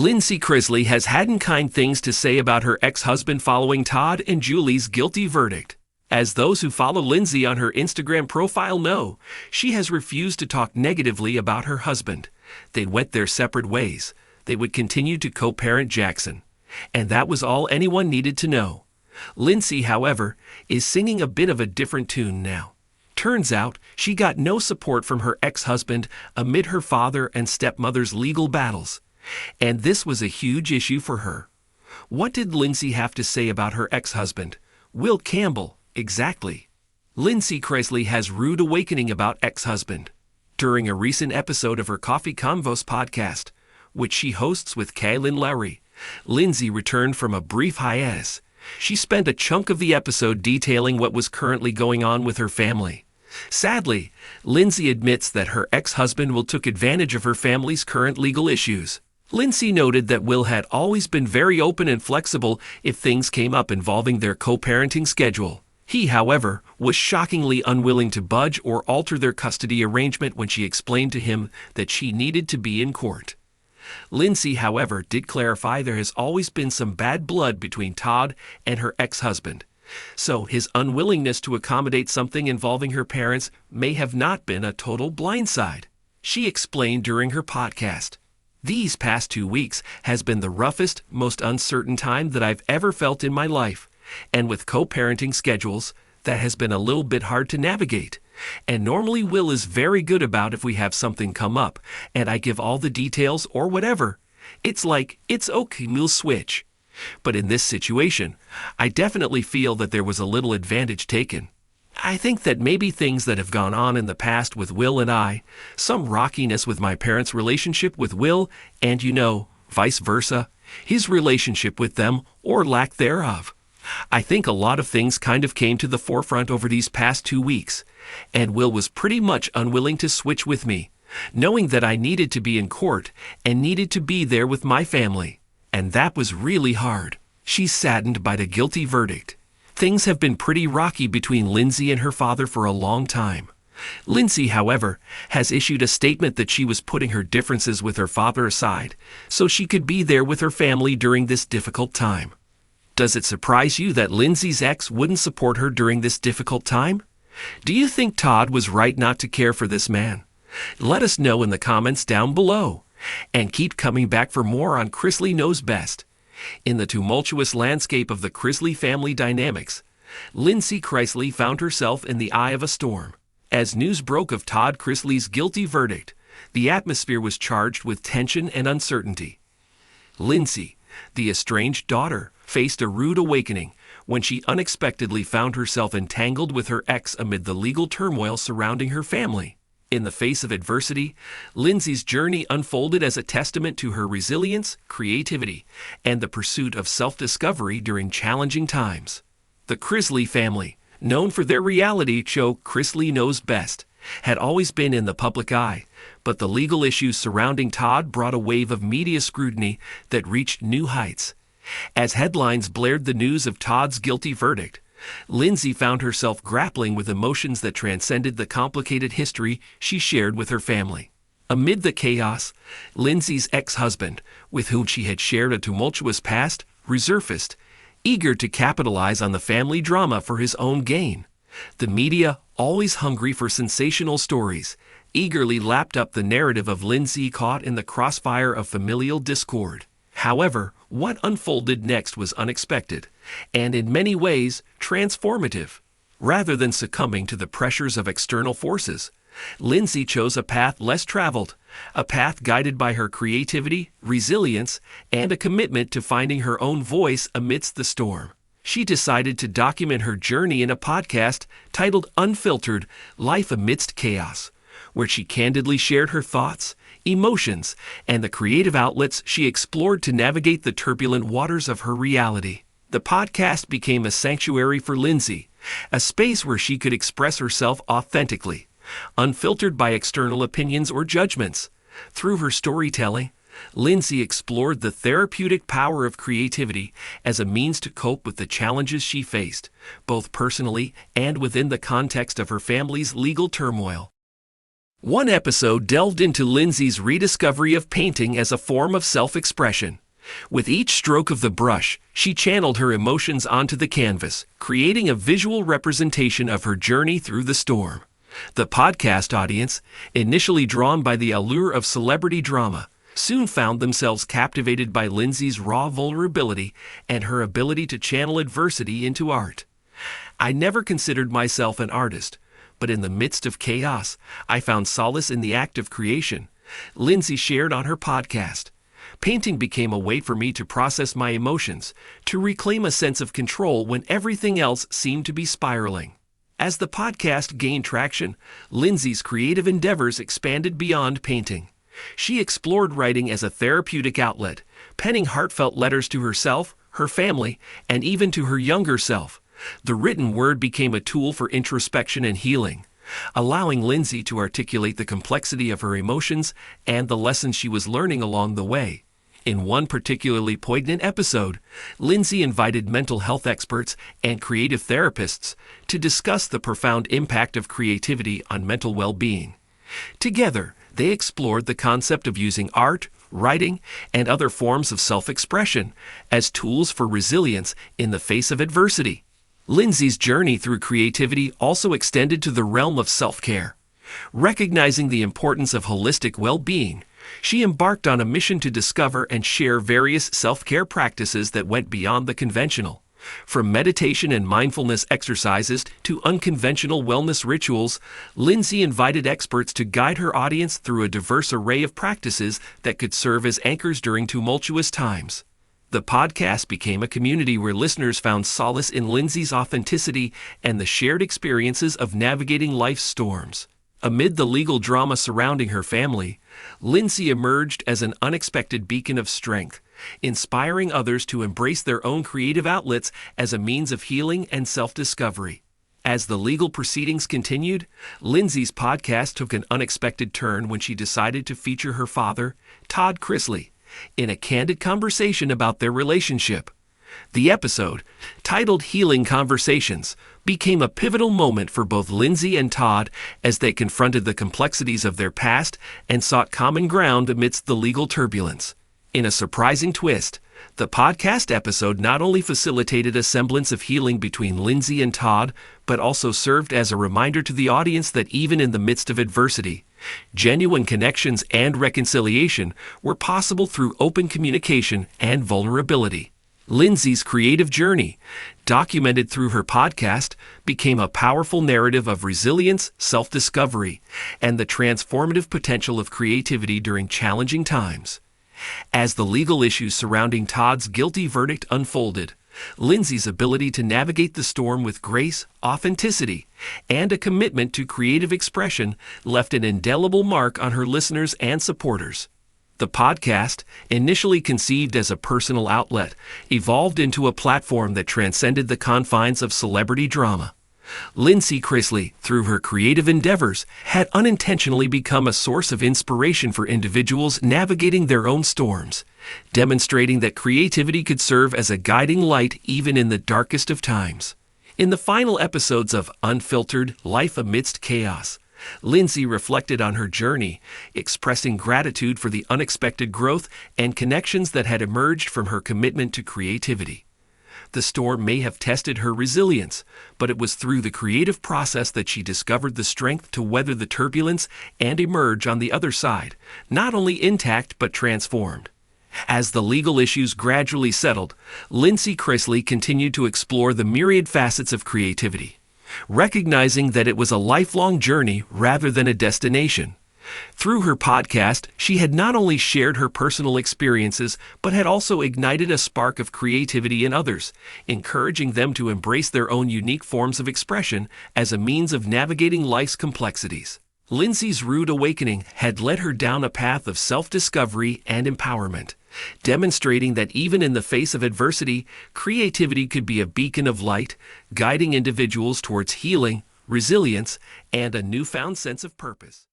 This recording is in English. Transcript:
Lindsay Chrisley has had unkind things to say about her ex-husband following Todd and Julie's guilty verdict. As those who follow Lindsay on her Instagram profile know, she has refused to talk negatively about her husband. They went their separate ways. They would continue to co-parent Jackson. And that was all anyone needed to know. Lindsay, however, is singing a bit of a different tune now. Turns out, she got no support from her ex-husband amid her father and stepmother's legal battles. And this was a huge issue for her. What did Lindsay have to say about her ex-husband? Will Campbell, exactly. Lindsay Chrisley has rude awakening about ex-husband. During a recent episode of her Coffee Convos podcast, which she hosts with Kaylin Lowry, Lindsay returned from a brief hiatus. She spent a chunk of the episode detailing what was currently going on with her family. Sadly, Lindsay admits that her ex-husband Will took advantage of her family's current legal issues. Lindsay noted that Will had always been very open and flexible if things came up involving their co-parenting schedule. He, however, was shockingly unwilling to budge or alter their custody arrangement when she explained to him that she needed to be in court. Lindsay, however, did clarify there has always been some bad blood between Todd and her ex-husband, so his unwillingness to accommodate something involving her parents may have not been a total blindside. She explained during her podcast, "These past 2 weeks has been the roughest, most uncertain time that I've ever felt in my life, and with co-parenting schedules, that has been a little bit hard to navigate. And normally Will is very good about if we have something come up, and I give all the details or whatever. It's like, it's okay, we'll switch. But in this situation, I definitely feel that there was a little advantage taken. I think that maybe things that have gone on in the past with Will and I, some rockiness with my parents' relationship with Will, and vice versa, his relationship with them or lack thereof. I think a lot of things kind of came to the forefront over these past 2 weeks, and Will was pretty much unwilling to switch with me, knowing that I needed to be in court and needed to be there with my family. And that was really hard." She's saddened by the guilty verdict. Things have been pretty rocky between Lindsay and her father for a long time. Lindsay, however, has issued a statement that she was putting her differences with her father aside so she could be there with her family during this difficult time. Does it surprise you that Lindsay's ex wouldn't support her during this difficult time? Do you think Todd was right not to care for this man? Let us know in the comments down below. And keep coming back for more on Chrisley Knows Best. In the tumultuous landscape of the Chrisley family dynamics, Lindsay Chrisley found herself in the eye of a storm. As news broke of Todd Chrisley's guilty verdict, the atmosphere was charged with tension and uncertainty. Lindsay, the estranged daughter, faced a rude awakening when she unexpectedly found herself entangled with her ex amid the legal turmoil surrounding her family. In the face of adversity, Lindsay's journey unfolded as a testament to her resilience, creativity, and the pursuit of self-discovery during challenging times. The Chrisley family, known for their reality show Chrisley Knows Best, had always been in the public eye, but the legal issues surrounding Todd brought a wave of media scrutiny that reached new heights. As headlines blared the news of Todd's guilty verdict, Lindsay found herself grappling with emotions that transcended the complicated history she shared with her family. Amid the chaos, Lindsay's ex-husband, with whom she had shared a tumultuous past, resurfaced, eager to capitalize on the family drama for his own gain. The media, always hungry for sensational stories, eagerly lapped up the narrative of Lindsay caught in the crossfire of familial discord. However, what unfolded next was unexpected, and in many ways, transformative. Rather than succumbing to the pressures of external forces, Lindsay chose a path less traveled, a path guided by her creativity, resilience, and a commitment to finding her own voice amidst the storm. She decided to document her journey in a podcast titled Unfiltered: Life Amidst Chaos, where she candidly shared her thoughts, emotions, and the creative outlets she explored to navigate the turbulent waters of her reality. The podcast became a sanctuary for Lindsay, a space where she could express herself authentically, unfiltered by external opinions or judgments. Through her storytelling, Lindsay explored the therapeutic power of creativity as a means to cope with the challenges she faced, both personally and within the context of her family's legal turmoil. One episode delved into Lindsay's rediscovery of painting as a form of self-expression. With each stroke of the brush, she channeled her emotions onto the canvas, creating a visual representation of her journey through the storm. The podcast audience, initially drawn by the allure of celebrity drama, soon found themselves captivated by Lindsay's raw vulnerability and her ability to channel adversity into art. I never considered myself an artist, but in the midst of chaos, I found solace in the act of creation, Lindsay shared on her podcast. Painting became a way for me to process my emotions, to reclaim a sense of control when everything else seemed to be spiraling. As the podcast gained traction, Lindsay's creative endeavors expanded beyond painting. She explored writing as a therapeutic outlet, penning heartfelt letters to herself, her family, and even to her younger self. The written word became a tool for introspection and healing, allowing Lindsay to articulate the complexity of her emotions and the lessons she was learning along the way. In one particularly poignant episode, Lindsay invited mental health experts and creative therapists to discuss the profound impact of creativity on mental well-being. Together, they explored the concept of using art, writing, and other forms of self-expression as tools for resilience in the face of adversity. Lindsay's journey through creativity also extended to the realm of self-care. Recognizing the importance of holistic well-being, she embarked on a mission to discover and share various self-care practices that went beyond the conventional. From meditation and mindfulness exercises to unconventional wellness rituals, Lindsay invited experts to guide her audience through a diverse array of practices that could serve as anchors during tumultuous times. The podcast became a community where listeners found solace in Lindsay's authenticity and the shared experiences of navigating life's storms. Amid the legal drama surrounding her family, Lindsay emerged as an unexpected beacon of strength, inspiring others to embrace their own creative outlets as a means of healing and self-discovery. As the legal proceedings continued, Lindsay's podcast took an unexpected turn when she decided to feature her father, Todd Chrisley, in a candid conversation about their relationship. The episode, titled Healing Conversations, became a pivotal moment for both Lindsay and Todd as they confronted the complexities of their past and sought common ground amidst the legal turbulence. In a surprising twist, the podcast episode not only facilitated a semblance of healing between Lindsay and Todd, but also served as a reminder to the audience that even in the midst of adversity, genuine connections and reconciliation were possible through open communication and vulnerability. Lindsay's creative journey, documented through her podcast, became a powerful narrative of resilience, self-discovery, and the transformative potential of creativity during challenging times. As the legal issues surrounding Todd's guilty verdict unfolded, Lindsay's ability to navigate the storm with grace, authenticity, and a commitment to creative expression left an indelible mark on her listeners and supporters. The podcast, initially conceived as a personal outlet, evolved into a platform that transcended the confines of celebrity drama. Lindsay Chrisley, through her creative endeavors, had unintentionally become a source of inspiration for individuals navigating their own storms, demonstrating that creativity could serve as a guiding light even in the darkest of times. In the final episodes of Unfiltered: Life Amidst Chaos, Lindsay reflected on her journey, expressing gratitude for the unexpected growth and connections that had emerged from her commitment to creativity. The storm may have tested her resilience, but it was through the creative process that she discovered the strength to weather the turbulence and emerge on the other side, not only intact but transformed. As the legal issues gradually settled, Lindsay Chrisley continued to explore the myriad facets of creativity, recognizing that it was a lifelong journey rather than a destination. Through her podcast, she had not only shared her personal experiences, but had also ignited a spark of creativity in others, encouraging them to embrace their own unique forms of expression as a means of navigating life's complexities. Lindsay's rude awakening had led her down a path of self-discovery and empowerment, demonstrating that even in the face of adversity, creativity could be a beacon of light, guiding individuals towards healing, resilience, and a newfound sense of purpose.